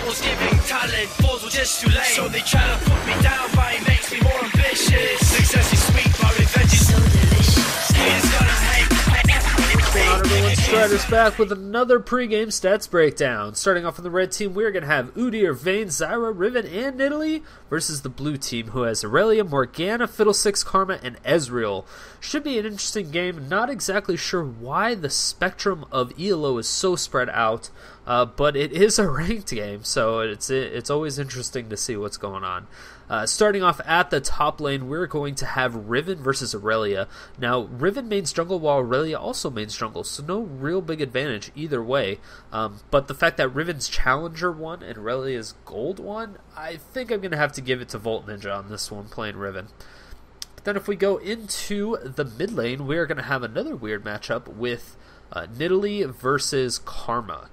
Devil's giving talent, balls were just too late. So they try to put me down, but it makes me more ambitious. Success is sweet, but revenge is so delicious. Haters gonna hate. What's going on, everyone? Strider's back with another pregame stats breakdown. Starting off on the red team, we're going to have Udyr, Vayne, Zyra, Riven, and Nidalee versus the blue team, who has Irelia, Morgana, Fiddlesticks, Karma, and Ezreal. Should be an interesting game. Not exactly sure why the spectrum of ELO is so spread out, but it is a ranked game, so it's always interesting to see what's going on. Starting off at the top lane, we're going to have Riven versus Irelia. Now, Riven mains jungle while Irelia also mains jungle, so no real big advantage either way. But the fact that Riven's Challenger won and Irelia's Gold won, I think I'm going to have to give it to VoltNinjA on this one, playing Riven. But then if we go into the mid lane, we are going to have another weird matchup with Nidalee versus Karma.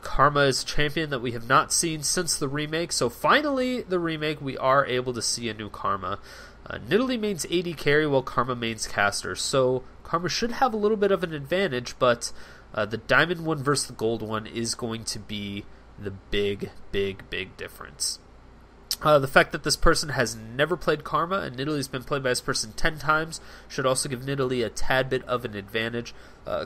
Karma is a champion that we have not seen since the remake, so finally the remake we are able to see a new Karma. Nidalee mains AD carry while Karma mains caster, so Karma should have a little bit of an advantage, but the diamond one versus the gold one is going to be the big difference. The fact that this person has never played Karma and Nidalee's been played by this person 10 times should also give Nidalee a tad bit of an advantage.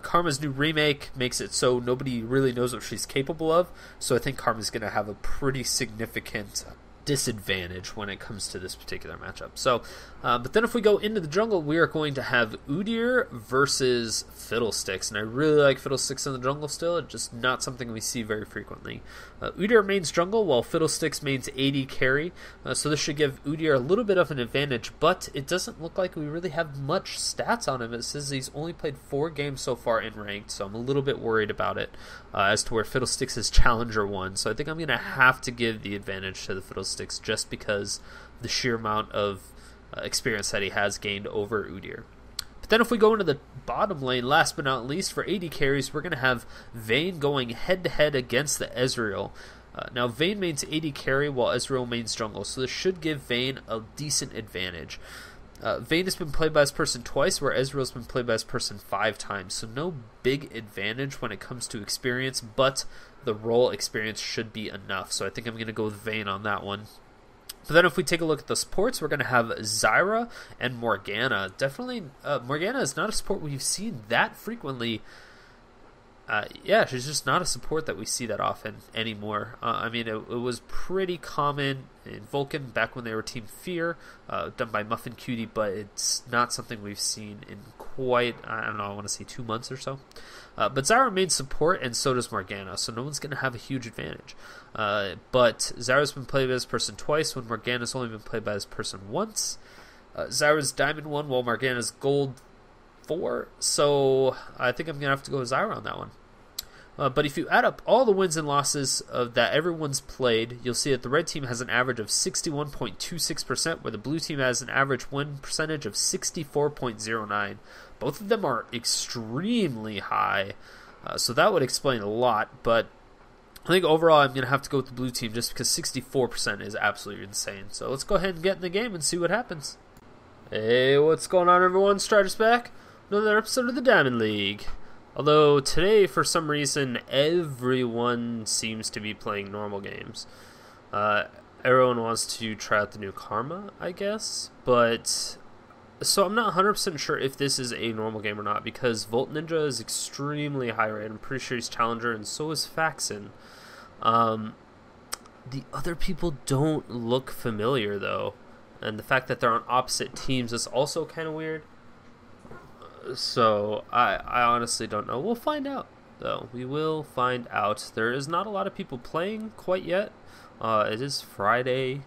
Karma's new remake makes it so nobody really knows what she's capable of, so I think Karma's going to have a pretty significant disadvantage when it comes to this particular matchup. So, but then if we go into the jungle, we are going to have Udyr versus Fiddlesticks, and I really like Fiddlesticks in the jungle still. It's just not something we see very frequently. Udyr mains jungle while Fiddlesticks mains AD carry, so this should give Udyr a little bit of an advantage, but it doesn't look like we really have much stats on him. It says he's only played 4 games so far in ranked, so I'm a little bit worried about it as to where Fiddlesticks is Challenger 1, so I think I'm going to have to give the advantage to the Fiddlesticks just because the sheer amount of experience that he has gained over Udyr. But then if we go into the bottom lane, last but not least, for AD carries, we're going to have Vayne going head-to-head against the Ezreal. Now, Vayne mains AD carry while Ezreal mains jungle, so this should give Vayne a decent advantage. Vayne has been played by this person twice, where Ezreal's been played by this person 5 times, so no big advantage when it comes to experience, but the role experience should be enough, so I think I'm going to go with Vayne on that one. But then if we take a look at the supports, we're going to have Zyra and Morgana. Definitely, Morgana is not a support we've seen that frequently. Yeah, she's just not a support that we see that often anymore. I mean, it was pretty common in Vulcan back when they were Team Fear, done by Muffin Cutie, but it's not something we've seen in quite, I don't know, I want to say 2 months or so. But Zyra remains support, and so does Morgana, so no one's going to have a huge advantage. But Zyra's been played by this person twice, when Morgana's only been played by this person once. Zyra's Diamond 1, while Morgana's Gold 4, so I think I'm going to have to go with Zyra on that one. But if you add up all the wins and losses that everyone's played, you'll see that the red team has an average of 61.26%, where the blue team has an average win percentage of 64.09. Both of them are extremely high, so that would explain a lot, but I think overall I'm going to have to go with the blue team just because 64% is absolutely insane. So let's go ahead and get in the game and see what happens. Hey, what's going on, everyone? Strider's back. Another episode of the Diamond League. Although today, for some reason, everyone seems to be playing normal games. Everyone wants to try out the new Karma, I guess. But, so I'm not 100% sure if this is a normal game or not, because VoltNinjA is extremely high rate. I'm pretty sure he's Challenger, and so is Faxen. The other people don't look familiar, though. And the fact that they're on opposite teams is also kind of weird. So, I honestly don't know. We'll find out, though. We will find out. There is not a lot of people playing quite yet. It is Friday.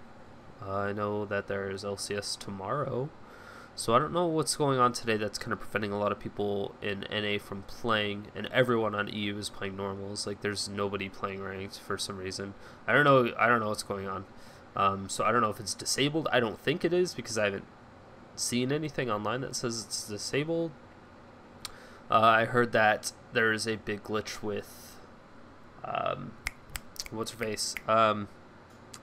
I know that there is LCS tomorrow. So I don't know what's going on today that's kind of preventing a lot of people in NA from playing, and everyone on EU is playing normals. Like, there's nobody playing ranked for some reason. I don't know what's going on. So I don't know if it's disabled. I don't think it is, because I haven't seen anything online that says it's disabled. I heard that there is a big glitch with what's her face?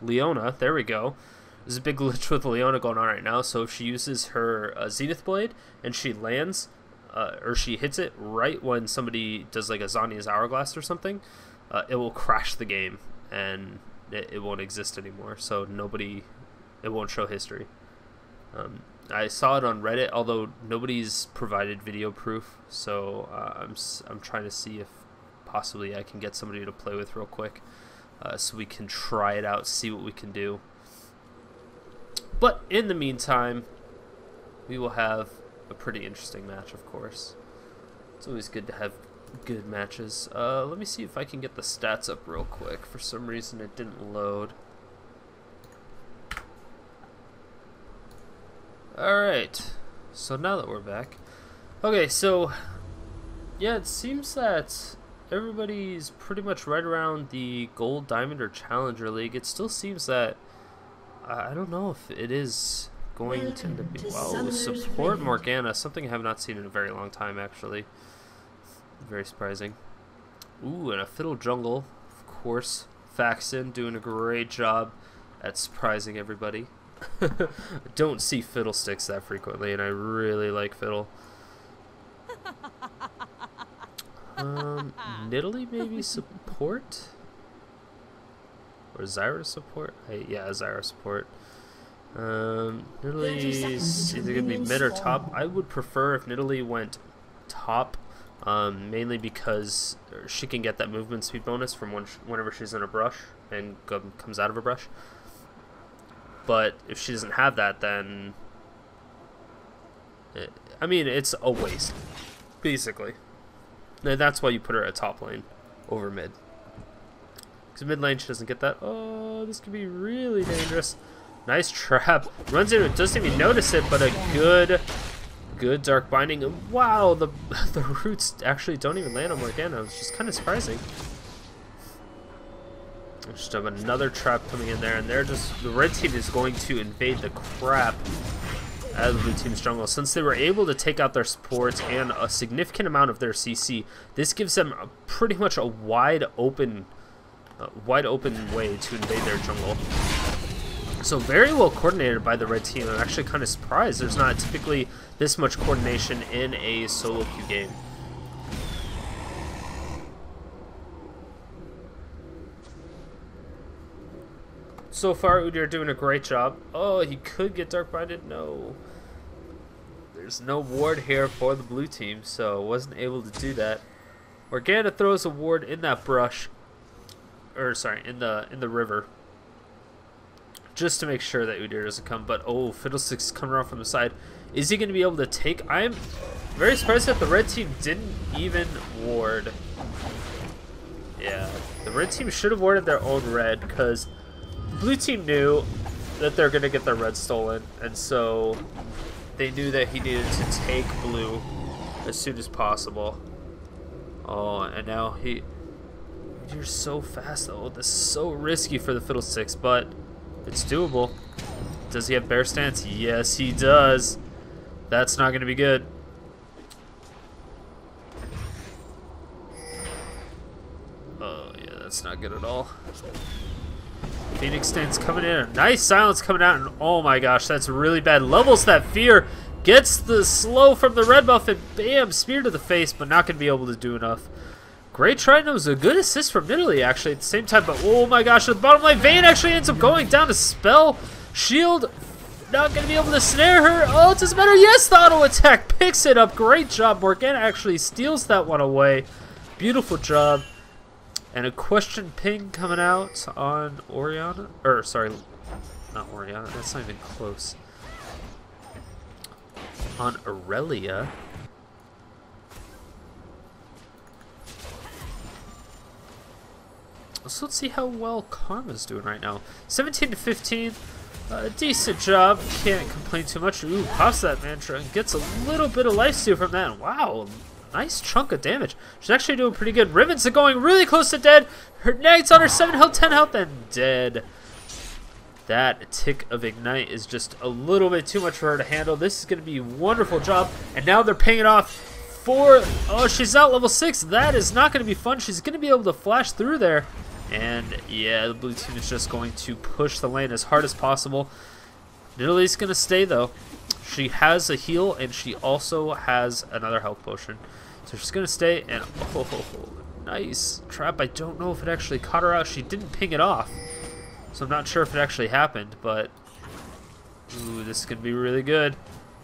Leona. There we go. There's a big glitch with Leona going on right now. So if she uses her Zenith Blade and she lands, or she hits it right when somebody does like a Zanya's Hourglass or something, it will crash the game, and it won't exist anymore. So it won't show history. I saw it on Reddit, although nobody's provided video proof. So I'm trying to see if possibly I can get somebody to play with real quick, so we can try it out, see what we can do. But in the meantime, we will have a pretty interesting match, of course. It's always good to have good matches. Let me see if I can get the stats up real quick. For some reason it didn't load. Alright, so now that we're back. Okay, so yeah, it seems that everybody's pretty much right around the Gold, Diamond, or Challenger League. It still seems that I don't know if it is going to be... Wow, support Morgana, something I have not seen in a very long time, actually. Very surprising. Ooh, and a Fiddle Jungle, of course. Faxen doing a great job at surprising everybody. Don't see Fiddlesticks that frequently, and I really like Fiddle. Nidalee maybe support? Or Zyra support? Yeah, Zyra support. Nidalee's either going to be mid or top. I would prefer if Nidalee went top, mainly because she can get that movement speed bonus from whenever she's in a brush and comes out of a brush. But if she doesn't have that, then I mean, it's a waste, basically. And that's why you put her at top lane over mid. Because mid lane she doesn't get that. Oh, this could be really dangerous. Nice trap. Runs into it, doesn't even notice it, but a good dark binding. Wow, the roots actually don't even land on Morgana. It's just kind of surprising. Just have another trap coming in there, and the red team is going to invade the crap out of the blue team's jungle. Since they were able to take out their supports and a significant amount of their CC, this gives them pretty much a wide open way to invade their jungle. So very well coordinated by the red team. I'm actually kind of surprised there's not typically this much coordination in a solo queue game. So far, Udyr doing a great job. Oh, he could get dark binded. No. There's no ward here for the blue team, so wasn't able to do that. Morgana throws a ward in that brush, or sorry, in the river, just to make sure that Udyr doesn't come. But oh, Fiddlesticks is coming around from the side. Is he going to be able to take? I'm very surprised that the red team didn't even ward. Yeah, the red team should have warded their own red, because blue team knew that they're going to get their red stolen, and so they knew that he needed to take blue as soon as possible. Oh, and now you're so fast though. This is so risky for the Fiddlesticks, but it's doable. Does he have bear stance? Yes, he does. That's not going to be good. Oh, yeah, that's not good at all. Phoenix stance coming in. A nice silence coming out, and oh my gosh, that's really bad. Levels that fear. Gets the slow from the red buff, and bam, spear to the face, but not going to be able to do enough. Great try, and it was a good assist from Nidalee, actually, at the same time, but oh my gosh, at the bottom lane, Vayne actually ends up going down to spell. Shield, not going to be able to snare her. Oh, it doesn't matter. Yes, the auto attack picks it up. Great job. Morgana actually steals that one away. Beautiful job. And a question ping coming out on Oriana, or sorry, not Oriana, that's not even close. On Irelia. So let's see how well Karma's doing right now. 17 to 15, decent job. Can't complain too much. Ooh, pops that mantra and gets a little bit of lifesteal from that. Wow, nice chunk of damage. She's actually doing pretty good. Riven's going really close to dead. Her Nag's on her 7 health, 10 health, and dead. That tick of Ignite is just a little bit too much for her to handle. This is going to be a wonderful job. And now they're paying it off for... Oh, she's out level 6. That is not going to be fun. She's going to be able to flash through there. And yeah, the blue team is just going to push the lane as hard as possible. Nidalee's going to stay, though. She has a heal, and she also has another health potion. So she's going to stay, and oh, nice trap. I don't know if it actually caught her out. She didn't ping it off. So I'm not sure if it actually happened, but ooh, this is going to be really good.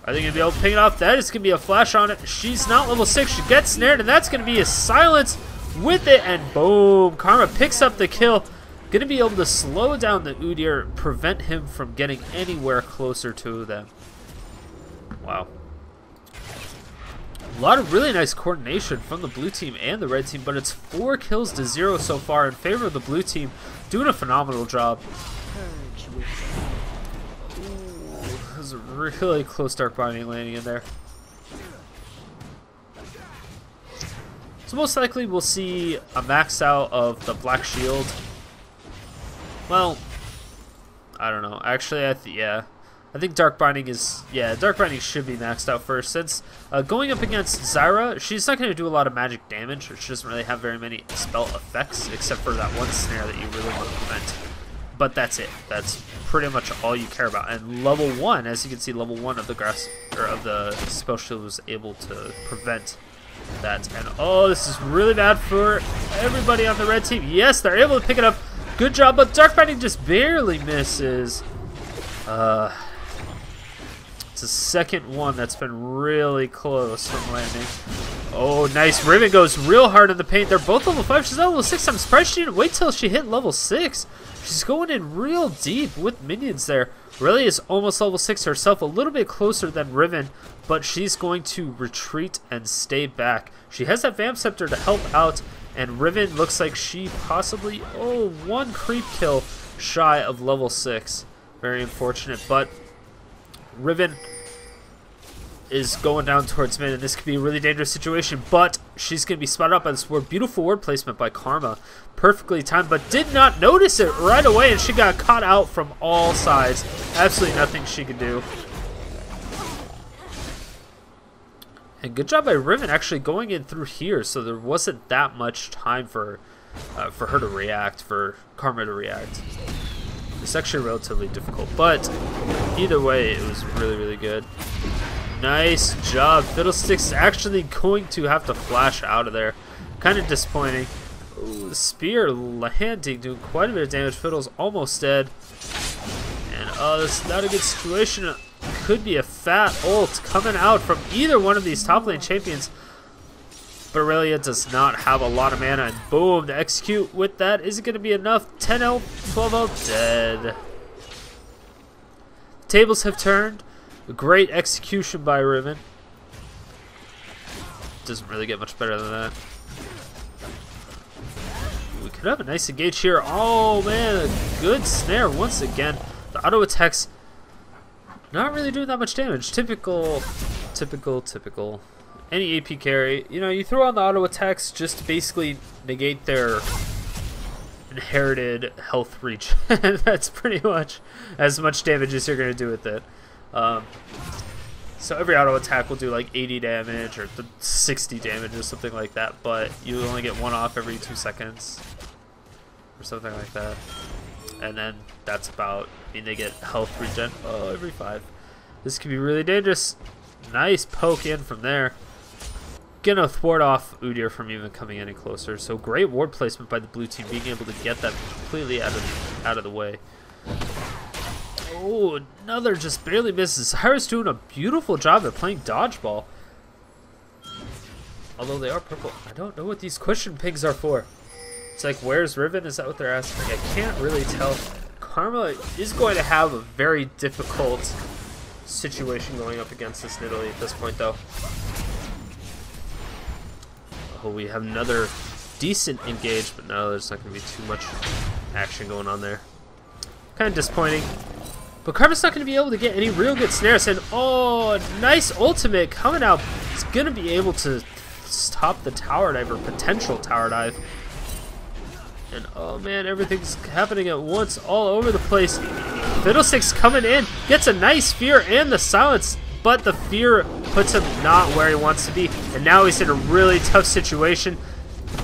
Are they going to be able to pick it off? That is going to be a flash on it. She's not level 6. She gets snared, and that's going to be a silence with it, and boom. Karma picks up the kill. Going to be able to slow down the Udyr, prevent him from getting anywhere closer to them. Wow. A lot of really nice coordination from the blue team and the red team, but it's 4 kills to 0 so far in favor of the blue team. Doing a phenomenal job. That was a really close Dark Binding landing in there. So most likely we'll see a max out of the Black Shield. Well, I don't know. Actually, yeah. I think Dark Binding is... Yeah, Dark Binding should be maxed out first. Since going up against Zyra, she's not going to do a lot of magic damage. Or she doesn't really have very many spell effects, except for that one snare that you really want to prevent. But that's it. That's pretty much all you care about. And level 1, as you can see, level 1 of the grass... Or of the spell shield was able to prevent that. And oh, this is really bad for everybody on the red team. Yes, they're able to pick it up. Good job, but Dark Binding just barely misses. It's the second one that's been really close from landing. Oh, nice. Riven goes real hard in the paint. They're both level 5. She's at level 6. I'm surprised she didn't wait till she hit level 6. She's going in real deep with minions there. Really is almost level 6 herself, a little bit closer than Riven, but she's going to retreat and stay back. She has that Vamp Scepter to help out, and Riven looks like she possibly, oh, 1 creep kill shy of level 6. Very unfortunate, but Riven is going down towards mid, and this could be a really dangerous situation, but she's going to be spotted up by this beautiful ward placement by Karma. Perfectly timed, but did not notice it right away, and she got caught out from all sides. Absolutely nothing she could do. And good job by Riven actually going in through here, so there wasn't that much time for her to react, for Karma to react. It's actually relatively difficult, but either way, it was really, really good. Nice job. Fiddlesticks actually going to have to flash out of there. Kind of disappointing. Ooh, the spear landing, doing quite a bit of damage. Fiddle's almost dead. And this is not a good situation. Could be a fat ult coming out from either one of these top lane champions. But Irelia does not have a lot of mana, and boom, to execute with that. Is it going to be enough? 10 health, 12 health, dead. Tables have turned. A great execution by Riven. Doesn't really get much better than that. We could have a nice engage here. Oh man, a good snare once again. The auto attacks not really doing that much damage. Typical. Any AP carry, you know, you throw on the auto attacks just to basically negate their inherited health reach. That's pretty much as much damage as you're going to do with it. So every auto attack will do like 80 damage or 60 damage or something like that, but you only get one off every 2 seconds or something like that. And then that's about, I mean, they get health regen every 5. This could be really dangerous. Nice poke in from there. Gonna thwart off Udyr from even coming any closer. So great ward placement by the blue team, being able to get that completely out of the way. Oh, another just barely misses. Zyra's doing a beautiful job at playing dodgeball. Although they are purple. I don't know what these question pigs are for. It's like, where's Riven? Is that what they're asking? I can't really tell. Karma is going to have a very difficult situation going up against this Nidalee at this point, though. Oh, we have another decent engage, but no, there's not going to be too much action going on there. Kind of disappointing. But Karma's not going to be able to get any real good snares. And oh, nice ultimate coming out. It's going to be able to stop the tower dive, or potential tower dive. And oh man, everything's happening at once all over the place. Fiddlesticks coming in, gets a nice fear and the silence, but the fear puts him not where he wants to be. And now he's in a really tough situation.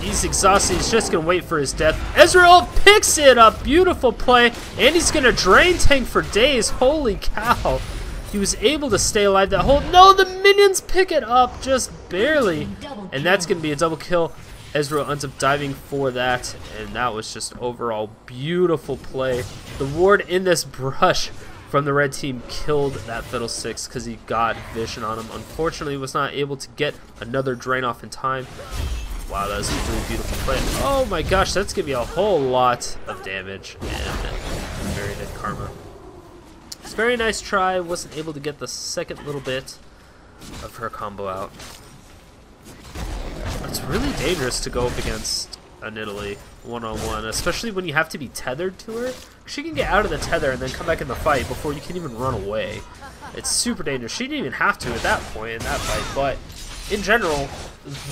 He's exhausted. He's just going to wait for his death. Ezreal picks it up. Beautiful play. And he's going to drain tank for days. Holy cow. He was able to stay alive that whole... No, the minions pick it up just barely. And that's going to be a double kill. Ezreal ends up diving for that, and that was just overall beautiful play. The ward in this brush from the red team killed that Fiddlesticks because he got vision on him. Unfortunately, was not able to get another drain off in time. Wow, that was a really beautiful play. Oh my gosh, that's gonna be a whole lot of damage, and very good Karma. It's a very nice try. Wasn't able to get the second little bit of her combo out. It's really dangerous to go up against a Nidalee one-on-one, especially when you have to be tethered to her. She can get out of the tether and then come back in the fight before you can even run away. It's super dangerous. She didn't even have to at that point in that fight, but in general,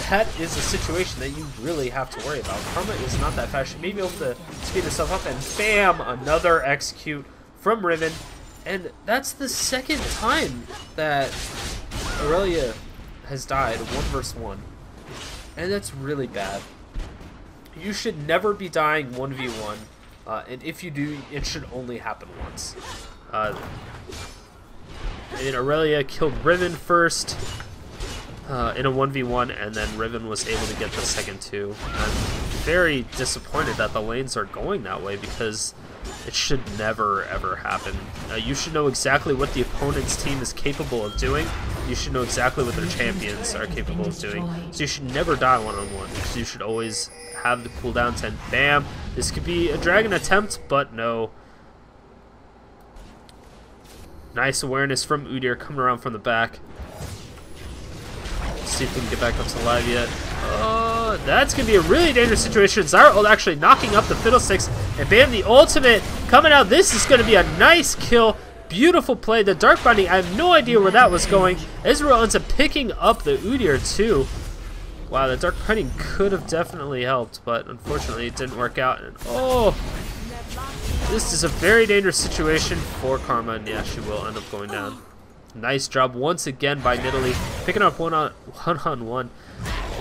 that is a situation that you really have to worry about. Karma is not that fast. She may be able to speed herself up, and bam! Another execute from Riven. And that's the second time that Irelia has died 1 versus 1. And that's really bad. You should never be dying 1v1. And if you do, it should only happen once. And Irelia killed Riven first in a 1v1, and then Riven was able to get the second two. I'm very disappointed that the lanes are going that way because it should never ever happen. You should know exactly what the opponent's team is capable of doing. You should know exactly what their champions are capable of doing. So you should never die one-on-one, because you should always have the cooldown 10. Bam! This could be a dragon attempt, but no. Nice awareness from Udyr coming around from the back. Let's see if we can get back up to live yet. Oh, that's going to be a really dangerous situation. Zyra ult actually knocking up the Fiddlesticks, and bam, the ultimate coming out. This is going to be a nice kill. Beautiful play. The Dark Binding, I have no idea where that was going. Ezreal ends up picking up the Udyr too. Wow, the Dark Binding could have definitely helped, but unfortunately it didn't work out. And oh, this is a very dangerous situation for Karma, and yeah, she will end up going down. Nice job once again by Nidalee, picking up one-on-one.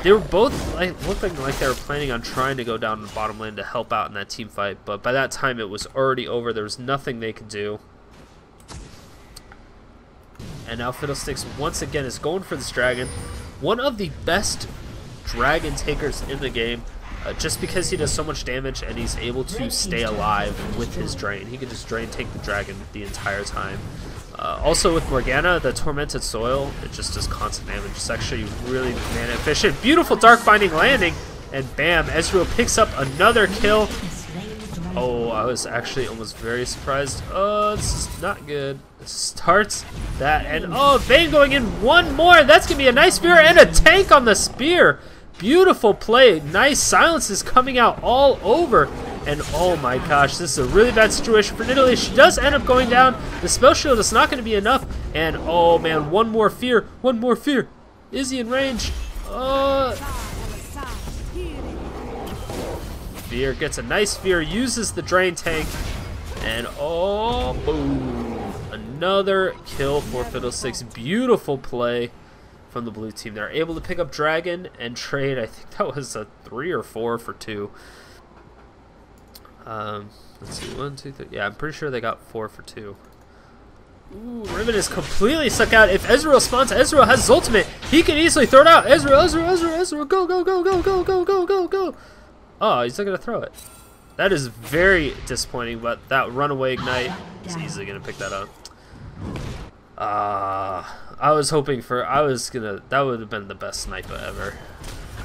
They were both looking like they were planning on trying to go down the bottom lane to help out in that team fight, but by that time it was already over. There was nothing they could do. And now Fiddlesticks once again is going for this dragon. One of the best dragon takers in the game, just because he does so much damage and he's able to stay alive with his drain. He can just drain take the dragon the entire time. Also with Morgana, the Tormented Soil, it just does constant damage. It's actually really mana efficient. Beautiful Dark Binding landing, and bam, Ezreal picks up another kill. Oh, I was actually almost very surprised. Oh, this is not good. It starts that, and oh, Vayne going in one more. That's going to be a nice spear and a tank on the spear. Beautiful play. Nice silences coming out all over. And oh my gosh, this is a really bad situation for Nidalee. She does end up going down. The spell shield is not going to be enough. And oh man, one more fear. One more fear. Is he in range? Fear gets a nice fear, uses the drain tank, and oh, boom. Another kill for Fiddlesticks. Beautiful play from the blue team. They're able to pick up dragon and trade. I think that was a 3 or 4 for 2. Let's see, 1, 2, 3. Yeah, I'm pretty sure they got 4 for 2. Ooh, Riven is completely stuck out. If Ezreal spawns, Ezreal has his ultimate. He can easily throw it out. Ezreal, go, go, go, go, go, go, go, go, go. Oh, he's not going to throw it. That is very disappointing, but that runaway ignite is easily going to pick that up. I was hoping for, that would have been the best sniper ever.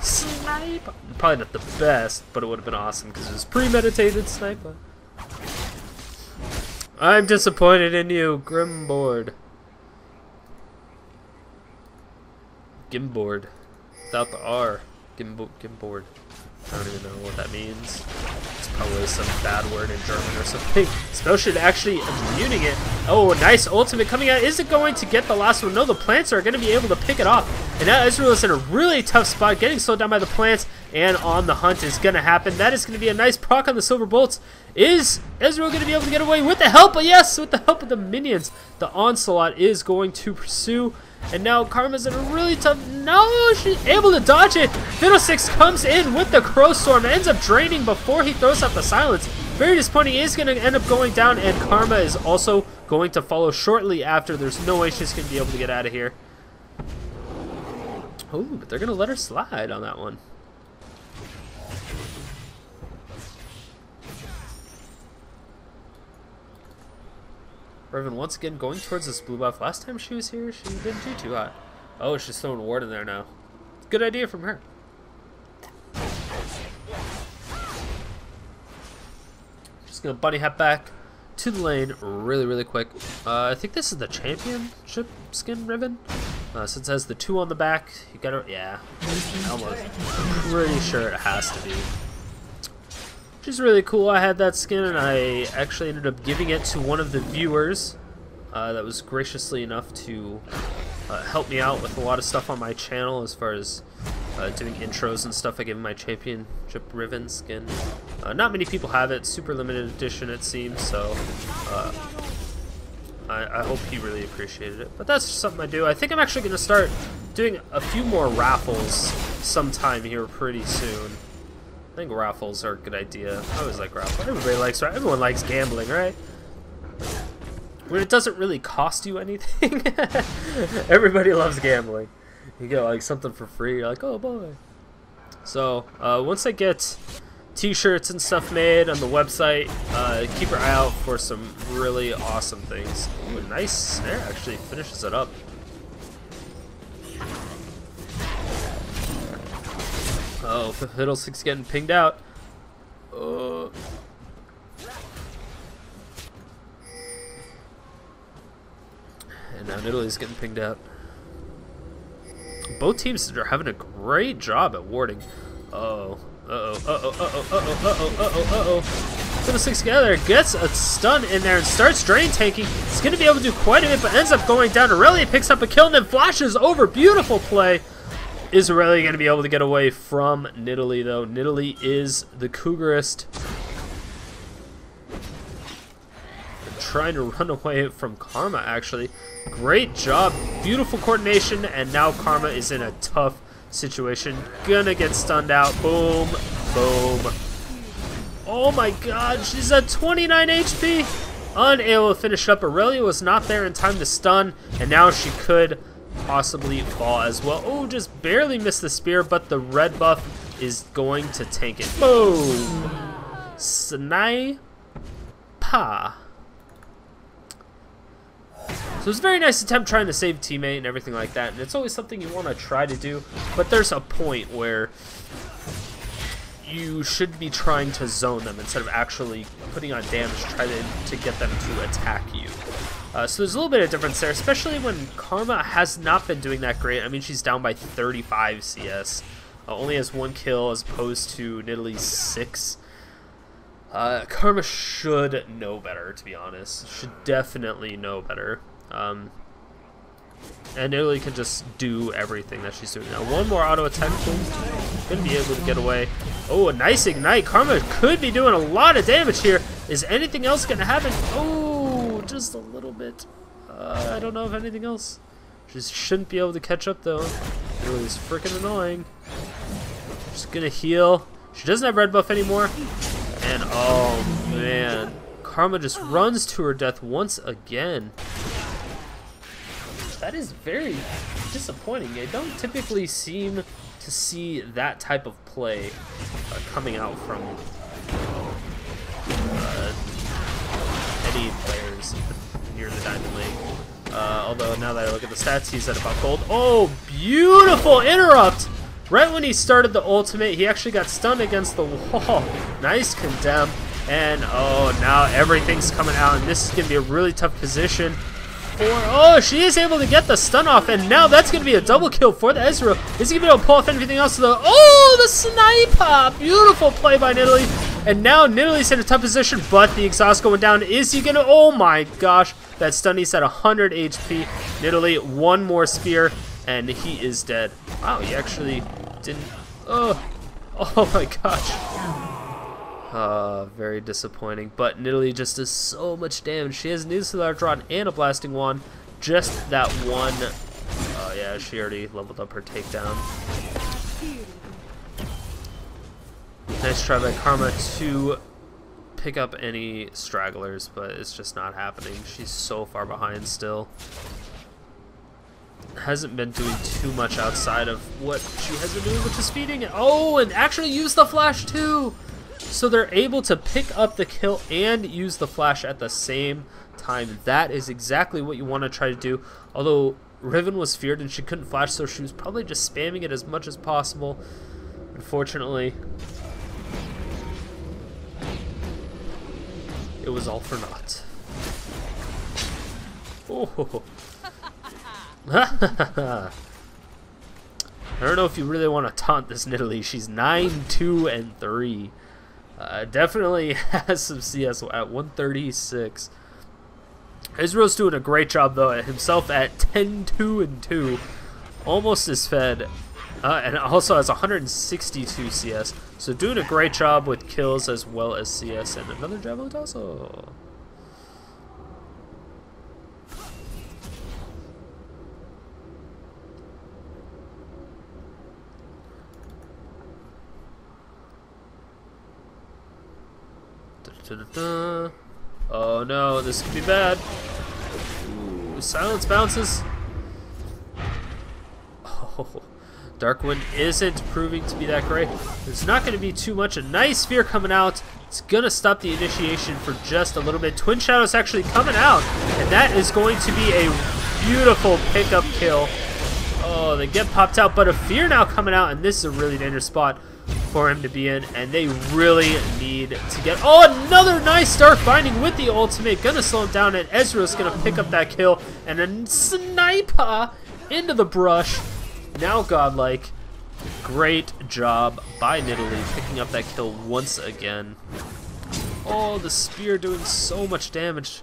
Snipe! Probably not the best, but it would have been awesome because it was premeditated sniper. I'm disappointed in you, Gimbord. Gimbord. Without the R. Gimbord. I don't even know what that means. It's probably some bad word in German or something. Spell should actually immuning it. Oh, nice ultimate coming out. Is it going to get the last one? No, the plants are going to be able to pick it off. And now Ezreal is in a really tough spot, getting slowed down by the plants, and on the hunt is going to happen. That is going to be a nice proc on the silver bolts. Is Ezreal going to be able to get away with the help? Yes, with the help of the minions. The onslaught is going to pursue. And now Karma's in a really tough... No, she's able to dodge it. Fiddlesticks comes in with the Crow Storm. Ends up draining before he throws out the silence. Very disappointing. He is going to end up going down, and Karma is also going to follow shortly after. There's no way she's going to be able to get out of here. Oh, but they're going to let her slide on that one. Riven once again going towards this blue buff. Last time she was here, she didn't do too hot. Oh, she's throwing a ward in there now. Good idea from her. Just gonna bunny hop back to the lane really quick. I think this is the championship skin Riven. Since it has the 2 on the back, you gotta, yeah, almost. Pretty sure it has to be. Which is really cool. I had that skin and I actually ended up giving it to one of the viewers that was graciously enough to help me out with a lot of stuff on my channel as far as doing intros and stuff. I gave him my championship Riven skin. Not many people have it, super limited edition it seems, so I hope he really appreciated it. But that's just something I do. I think I'm actually going to start doing a few more raffles sometime here pretty soon. I think raffles are a good idea. I always like raffles. Everyone likes gambling, right? When it doesn't really cost you anything. Everybody loves gambling. You get like something for free, you're like, oh boy. So once I get t-shirts and stuff made on the website, keep your eye out for some really awesome things. Ooh, nice snare actually finishes it up. Oh, Fiddlesticks getting pinged out. And now Nidalee's getting pinged out. Both teams are having a great job at warding. Fiddlesticks together, gets a stun in there and starts drain tanking. He's going to be able to do quite a bit, but ends up going down. Irelia picks up a kill and then flashes over. Beautiful play. Is Irelia going to be able to get away from Nidalee, though? Nidalee is the cougarist. Trying to run away from Karma, actually. Great job. Beautiful coordination, and now Karma is in a tough situation. Gonna get stunned out. Boom. Boom. Oh my god, she's at 29 HP. Unable to finish up. Irelia was not there in time to stun, and now she could possibly fall as well. Oh, just barely missed the spear, but the red buff is going to tank it. Boom! Sniper. So it's a very nice attempt trying to save teammate and everything like that, and it's always something you want to try to do, but there's a point where you should be trying to zone them instead of actually putting on damage to try to get them to attack you. So there's a little bit of difference there, especially when Karma has not been doing that great. I mean, she's down by 35 CS. Only has 1 kill as opposed to Nidalee's 6. Karma should know better, to be honest. Should definitely know better. And Nidalee can just do everything that she's doing now. One more auto attack. Gonna be able to get away. Oh, a nice ignite. Karma could be doing a lot of damage here. Is anything else gonna happen? Oh, just a little bit. I don't know if anything else. She shouldn't be able to catch up though. Nidalee's freaking annoying. Just gonna heal. She doesn't have red buff anymore. And oh man, Karma just runs to her death once again. That is very disappointing. I don't typically seem to see that type of play coming out from any players near the Diamond League. Although now that I look at the stats, he's at about gold. Oh, beautiful interrupt! Right when he started the ultimate, he actually got stunned against the wall. Nice condemn. And oh, now everything's coming out, and this is going to be a really tough position. Oh, she is able to get the stun off, and now that's going to be a double kill for the Ezreal. Is he going to be able to pull off anything else? Oh, the sniper! Beautiful play by Nidalee. And now Nidalee's in a tough position, but the exhaust going down. Is he going to? Oh my gosh. That stun, he's at 100 HP. Nidalee, one more spear, and he is dead. Wow, he actually didn't. Oh my gosh. Very disappointing. But Nidalee just does so much damage. She has an Insular Rod and a Blasting Wand. Just that one. Oh yeah, she already leveled up her takedown. Nice try by Karma to pick up any stragglers, but it's just not happening. She's so far behind still. Hasn't been doing too much outside of what she has been doing, which is feeding it. Oh, and actually used the flash too! so they're able to pick up the kill and use the flash at the same time. That is exactly what you want to try to do. Although Riven was feared and she couldn't flash, so she was probably just spamming it as much as possible. Unfortunately, it was all for naught. Oh. I don't know if you really want to taunt this Nidalee. She's 9-2-3. Definitely has some CS at 136. Ezreal's doing a great job though at himself at 10-2-2, almost as fed, and also has 162 CS. So doing a great job with kills as well as CS, and another Javelin also. Oh no, this could be bad. Ooh, silence bounces. Oh, Darkwind isn't proving to be that great. There's not going to be too much. A nice sphere coming out. It's going to stop the initiation for just a little bit. Twin Shadows actually coming out, and that is going to be a beautiful pickup kill. Oh, they get popped out, but a fear now coming out, and this is a really dangerous spot for him to be in, and they really need to get... Oh, another nice Dark Binding with the ultimate. Gonna slow him down, and Ezreal's gonna pick up that kill, and a sniper into the brush. Now godlike. Great job by Nidalee picking up that kill once again. Oh, the spear doing so much damage.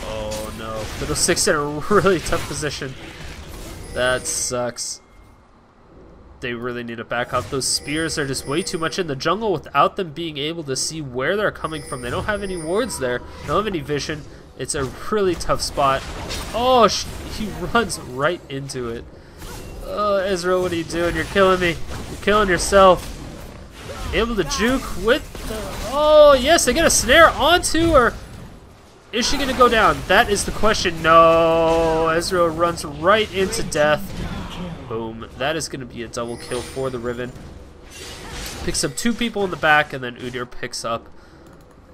Oh no, Fiddlesticks in a really tough position. That sucks. They really need to back up. Those spears are just way too much in the jungle without them being able to see where they're coming from. They don't have any wards there. They don't have any vision. It's a really tough spot. Oh, he runs right into it. Oh, Ezreal, what are you doing? You're killing me. You're killing yourself. Able to juke with the... Oh, yes, they get a snare onto her. Is she going to go down? That is the question. No, Ezreal runs right into death. Boom. That is going to be a double kill for the Riven. Picks up two people in the back, and then Udyr picks up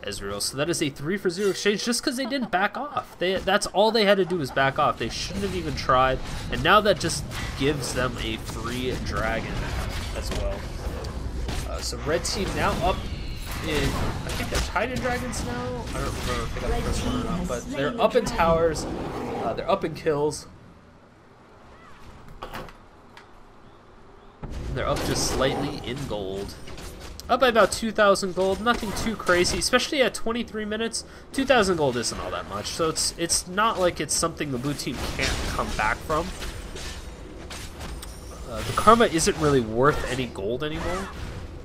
Ezreal. So that is a 3-for-0 exchange just because they didn't back off. That's all they had to do was back off. They shouldn't have even tried. And now that just gives them a free dragon as well. So red team now up in... I think they're tied in dragons now? I don't remember if they got the first one or not. But they're up in towers. They're up in kills. They're up just slightly in gold. Up by about 2,000 gold. Nothing too crazy, especially at 23 minutes. 2,000 gold isn't all that much, so it's not like it's something the blue team can't come back from. The Karma isn't really worth any gold anymore,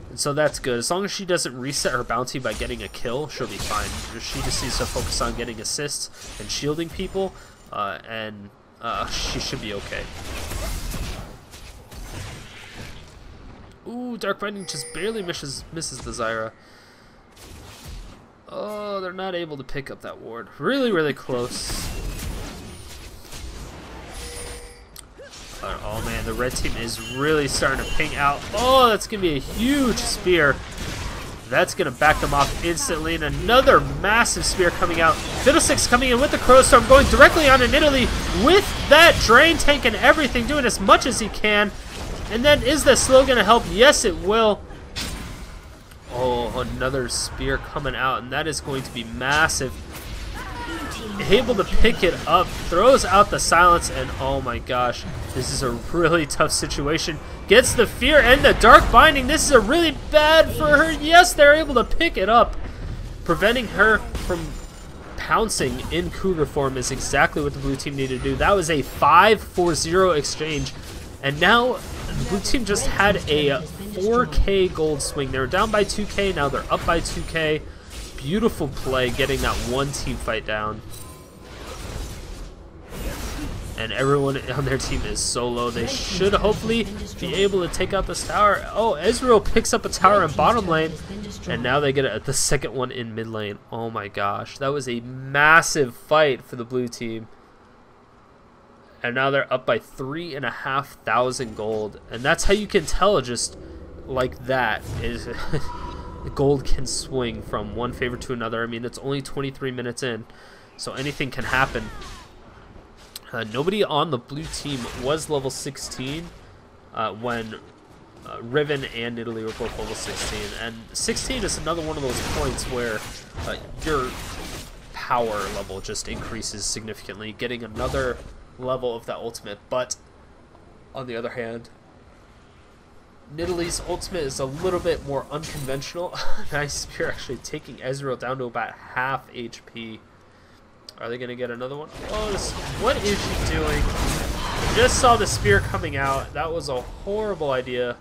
and so that's good. As long as she doesn't reset her bounty by getting a kill, she'll be fine. She just needs to focus on getting assists and shielding people, and she should be okay. Ooh, Dark Binding just barely misses the Zyra. Oh, they're not able to pick up that ward. Really, really close. Oh man, the red team is really starting to ping out. Oh, that's going to be a huge spear. That's going to back them off instantly. And another massive spear coming out. Fiddlesticks coming in with the Crow Storm, going directly on Nidalee with that Drain Tank and everything, doing as much as he can. And then, is the slow going to help? Yes, it will. Oh, another spear coming out, and that is going to be massive. Able to pick it up, throws out the silence, and oh my gosh, this is a really tough situation. Gets the fear and the Dark Binding. This is a really bad for her. Yes, they're able to pick it up. Preventing her from pouncing in Cougar form is exactly what the blue team needed to do. That was a 5-4-0 exchange, and now the blue team just had a 4K gold swing. They were down by 2K, now they're up by 2K. Beautiful play getting that one team fight down. And everyone on their team is so low. They should hopefully be able to take out this tower. Oh, Ezreal picks up a tower in bottom lane. And now they get the second one in mid lane. Oh my gosh. That was a massive fight for the blue team. And now they're up by 3,500 gold. And that's how you can tell, just like that, is gold can swing from one favor to another. I mean, it's only 23 minutes in, so anything can happen. Nobody on the blue team was level 16 when Riven and Nidalee were both level 16. And 16 is another one of those points where your power level just increases significantly, getting another level of that ultimate. But on the other hand, Nidalee's ultimate is a little bit more unconventional. Nice spear actually taking Ezreal down to about half HP. Are they going to get another one? Oh, what is she doing? Just saw the spear coming out. That was a horrible idea.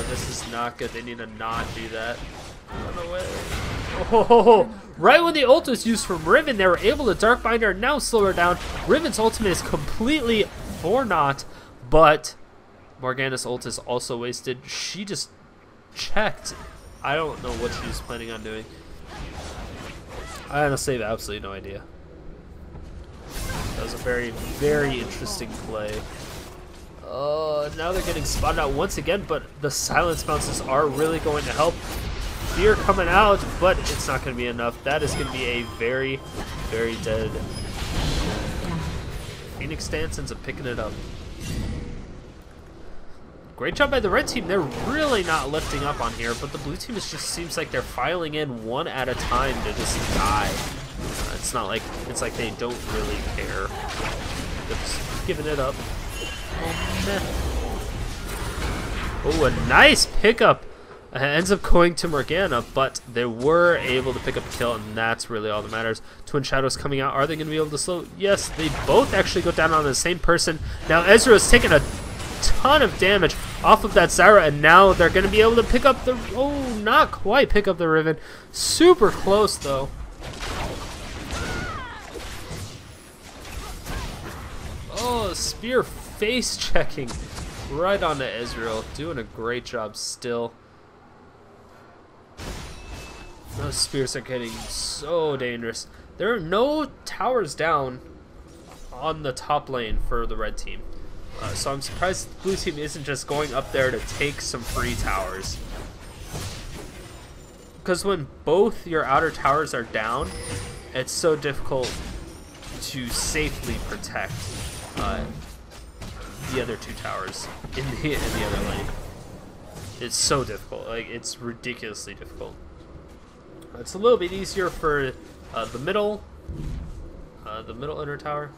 This is not good. They need to not do that. Run away. Oh, right when the ult was used from Riven, they were able to Dark Binder and now slow her down. Riven's ultimate is completely for naught, but Morgana's ult is also wasted. She just checked. I don't know what she was planning on doing. I honestly have absolutely no idea. That was a very, very interesting play. Now they're getting spotted out once again, but the silence bounces are really going to help. Fear coming out, but it's not going to be enough. That is going to be a very, very dead. Phoenix Dance ends up picking it up. Great job by the red team. They're really not lifting up on here, but the blue team just seems like they're filing in one at a time to just die. It's not like, it's like they don't really care. They're just giving it up. Oh, a nice pickup. Ends up going to Morgana, but they were able to pick up a kill, and that's really all that matters. Twin Shadows coming out. Are they going to be able to slow? Yes, they both actually go down on the same person. Now Ezreal is taking a ton of damage off of that Zyra, and now they're going to be able to pick up the... Oh, not quite pick up the Riven. Super close, though. Oh, spear face checking right onto Ezreal. Doing a great job still. Those spears are getting so dangerous. There are no towers down on the top lane for the red team. So I'm surprised the blue team isn't just going up there to take some free towers. Because when both your outer towers are down, it's so difficult to safely protect the other two towers in the other lane. It's so difficult. Like, it's ridiculously difficult. It's a little bit easier for the middle inner tower,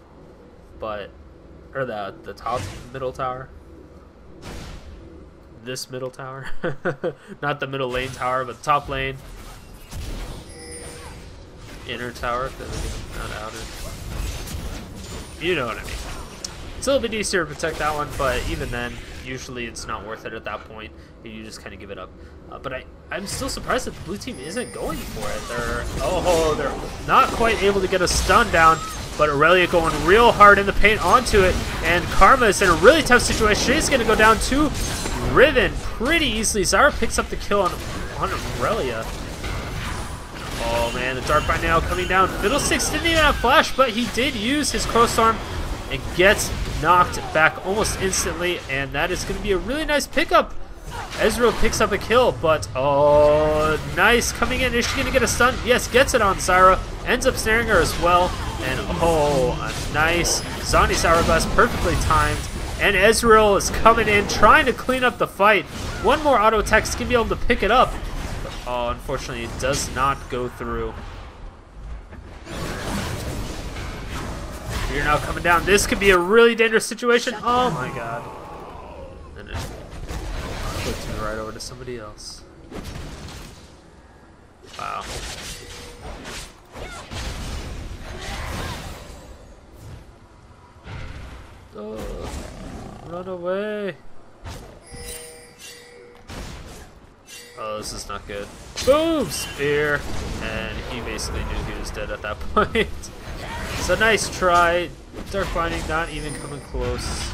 but or the top middle tower. This middle tower, not the middle lane tower, but the top lane inner tower, not outer. You know what I mean. It's a little bit easier to protect that one, but even then, usually it's not worth it at that point. You just kind of give it up. But I'm still surprised that the blue team isn't going for it. They're not quite able to get a stun down, but Irelia going real hard in the paint onto it, and Karma is in a really tough situation. She's going to go down to Riven pretty easily. Zyra picks up the kill on Irelia. Oh man, the Dark by now coming down. Fiddlesticks didn't even have flash, but he did use his Crow Storm and gets knocked back almost instantly, and that is going to be a really nice pickup. Ezreal picks up a kill, but oh, nice coming in. Is she going to get a stun? Yes, gets it on Zyra. Ends up snaring her as well, and oh, a nice Zhonya's Hourglass, perfectly timed. And Ezreal is coming in, trying to clean up the fight. One more auto attack is going to be able to pick it up. But, oh, unfortunately, it does not go through. You're now coming down. This could be a really dangerous situation. Oh my god. And it flips me right over to somebody else. Wow. Oh, run away. Oh, this is not good. Boom! Spear. And he basically knew he was dead at that point. So nice try. Dark Binding not even coming close.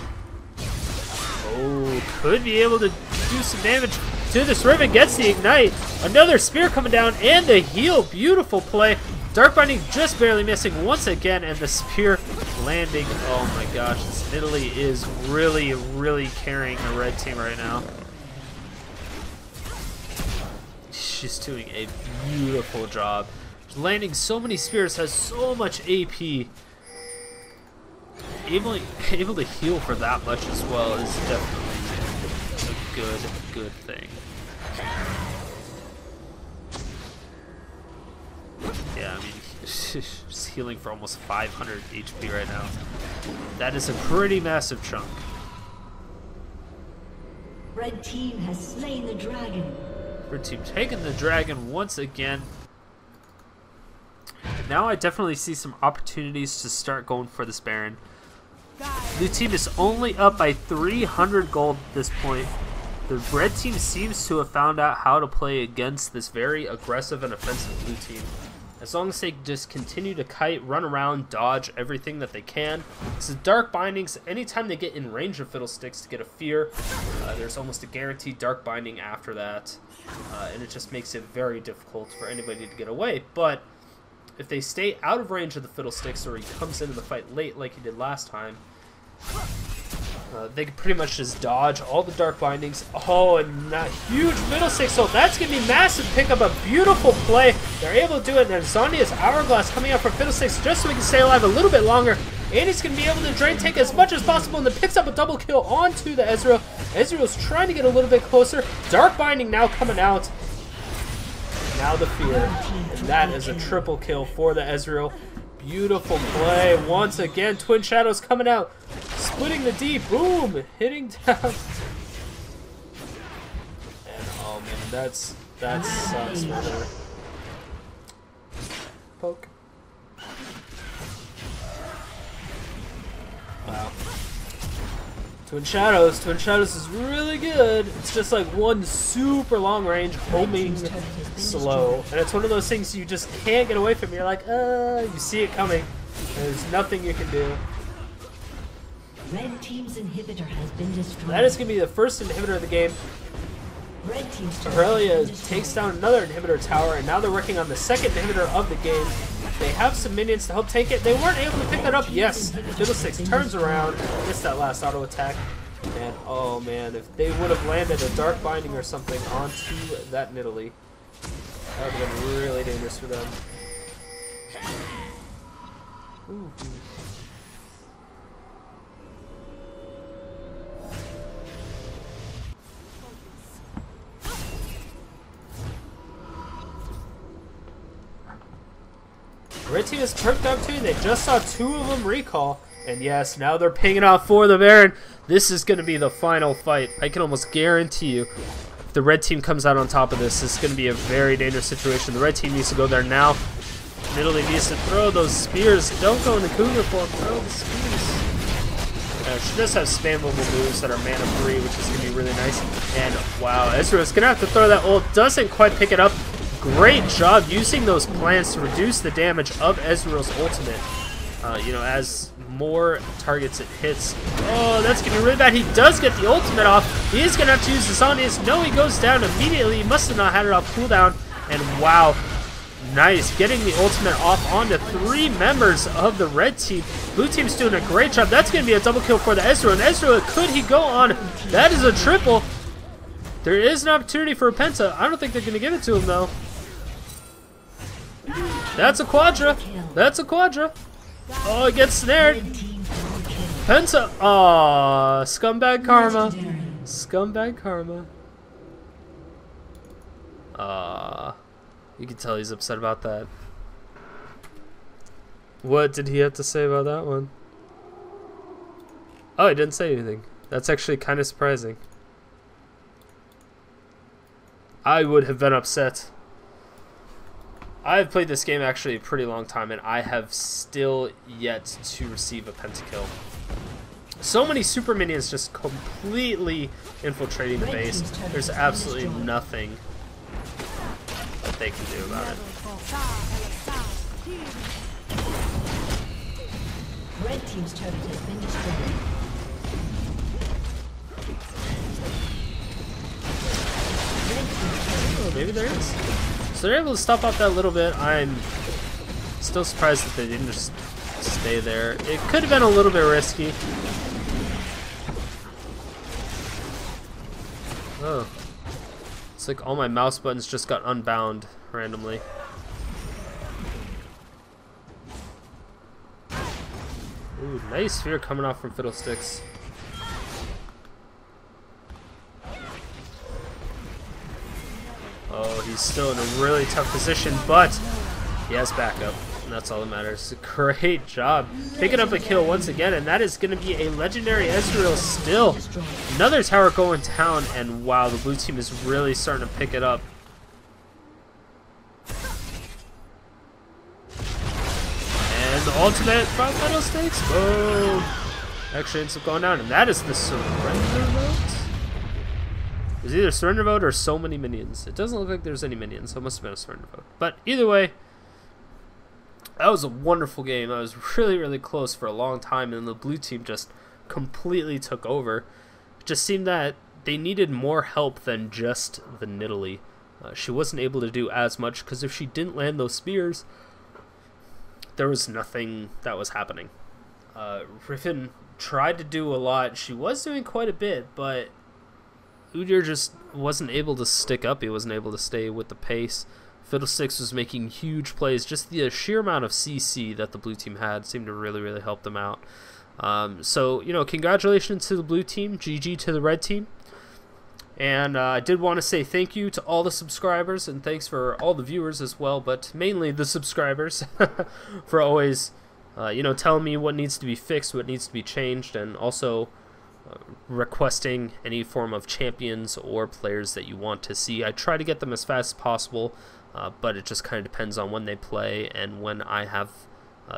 Oh, could be able to do some damage to this Riven. Gets the Ignite. Another spear coming down and the heal. Beautiful play Dark Binding just barely missing once again, and the spear landing. Oh my gosh, this Nidalee is really, really carrying the red team right now. She's doing a beautiful job. Landing so many spears, has so much AP. Able to heal for that much as well is definitely a good thing. Yeah, I mean, she's healing for almost 500 HP right now. That is a pretty massive chunk. Red team has slain the dragon. Red team taking the dragon once again. Now I definitely see some opportunities to start going for this Baron. The team is only up by 300 gold at this point. The red team seems to have found out how to play against this very aggressive and offensive blue team. As long as they just continue to kite, run around, dodge everything that they can. So Dark Bindings, anytime they get in range of Fiddlesticks to get a fear, there's almost a guaranteed Dark Binding after that. And it just makes it very difficult for anybody to get away. But if they stay out of range of the Fiddlesticks, or he comes into the fight late like he did last time, they can pretty much just dodge all the Dark Bindings. Oh, and that huge Fiddlesticks, so that's going to be massive. Pick up a beautiful play. They're able to do it, and Zondia's Hourglass coming out from Fiddlesticks just so he can stay alive a little bit longer. And he's going to be able to drain tank as much as possible, and then picks up a double kill onto the Ezreal. Ezreal's trying to get a little bit closer. Dark Binding now coming out. Now the fear, and that is a triple kill for the Ezreal. Beautiful play once again. Twin Shadows coming out, splitting the D. Boom, hitting down. And oh man, that sucks right there. Poke. Wow. Twin Shadows is really good. It's just like one super long range homing slow. And it's one of those things you just can't get away from. You're like, you see it coming. There's nothing you can do. Red team's inhibitor has been destroyed. That is going to be the first inhibitor of the game. Red team's Irelia takes down another inhibitor tower, and now they're working on the second inhibitor of the game. They have some minions to help tank it. They weren't able to pick that up. Yes, Fiddlesticks turns around, missed that last auto attack. And oh man, if they would have landed a Dark Binding or something onto that Nidalee, that would have been really dangerous for them. Ooh. Red team is perked up too. They just saw two of them recall. And yes, now they're pinging off for the Baron. This is going to be the final fight. I can almost guarantee you, if the red team comes out on top of this, it's going to be a very dangerous situation. The red team needs to go there now. Nidalee needs to throw those spears. Don't go in the cougar form. Throw the spears. She does have spammable moves that are mana free, which is going to be really nice. And wow, Ezreal's going to have to throw that ult. Doesn't quite pick it up. Great job using those plants to reduce the damage of Ezreal's ultimate. You know, as more targets it hits. Oh, that's going to be really bad. He does get the ultimate off. He is going to have to use the Zondias. No, he goes down immediately. He must have not had it off cooldown. And wow, nice. Getting the ultimate off onto three members of the red team. Blue team's doing a great job. That's going to be a double kill for the Ezreal. And Ezreal, could he go on? That is a triple. There is an opportunity for a penta. I don't think they're going to give it to him, though. That's a quadra. That's a quadra. Oh, it gets snared. Penta. Aww, scumbag karma. Scumbag karma. You can tell he's upset about that. What did he have to say about that one? Oh, he didn't say anything. That's actually kind of surprising. I would have been upset. I've played this game actually a pretty long time, and I have still yet to receive a pentakill. So many super minions just completely infiltrating the base. There's absolutely nothing that they can do about it. Red team's turret has been destroyed. Oh, maybe there is. So they're able to stop off that little bit. I'm still surprised that they didn't just stay there. It could have been a little bit risky. Oh. It's like all my mouse buttons just got unbound randomly. Ooh, nice sphere coming off from Fiddlesticks. Oh, he's still in a really tough position, but he has backup, and that's all that matters. Great job. Picking up a kill once again, and that is going to be a legendary Ezreal still. Another tower going down, and wow, the blue team is really starting to pick it up. And the ultimate from Fiddlesticks. Boom. Actually ends up going down, and that is the surrender vote. It was either surrender vote or so many minions. It doesn't look like there's any minions, so it must have been a surrender vote. But either way, that was a wonderful game. I was really, really close for a long time, and the blue team just completely took over. It just seemed that they needed more help than just the Nidalee. She wasn't able to do as much, because if she didn't land those spears, there was nothing that was happening. Riven tried to do a lot. She was doing quite a bit, but Udyr just wasn't able to stick up. He wasn't able to stay with the pace. Fiddlesticks was making huge plays. Just the sheer amount of CC that the blue team had seemed to really, really help them out. So, you know, congratulations to the blue team. GG to the red team. And I did want to say thank you to all the subscribers, and thanks for all the viewers as well, but mainly the subscribers for always, you know, telling me what needs to be fixed, what needs to be changed, and also requesting any form of champions or players that you want to see. I try to get them as fast as possible, but it just kind of depends on when they play and when I have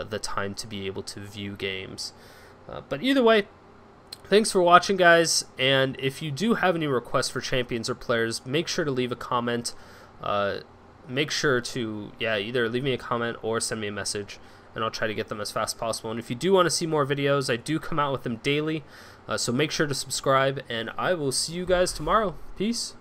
the time to be able to view games. But either way, thanks for watching, guys, and if you do have any requests for champions or players, make sure to leave a comment. Make sure to, either leave me a comment or send me a message, and I'll try to get them as fast as possible. And if you do want to see more videos, I do come out with them daily, so make sure to subscribe, and I will see you guys tomorrow. Peace.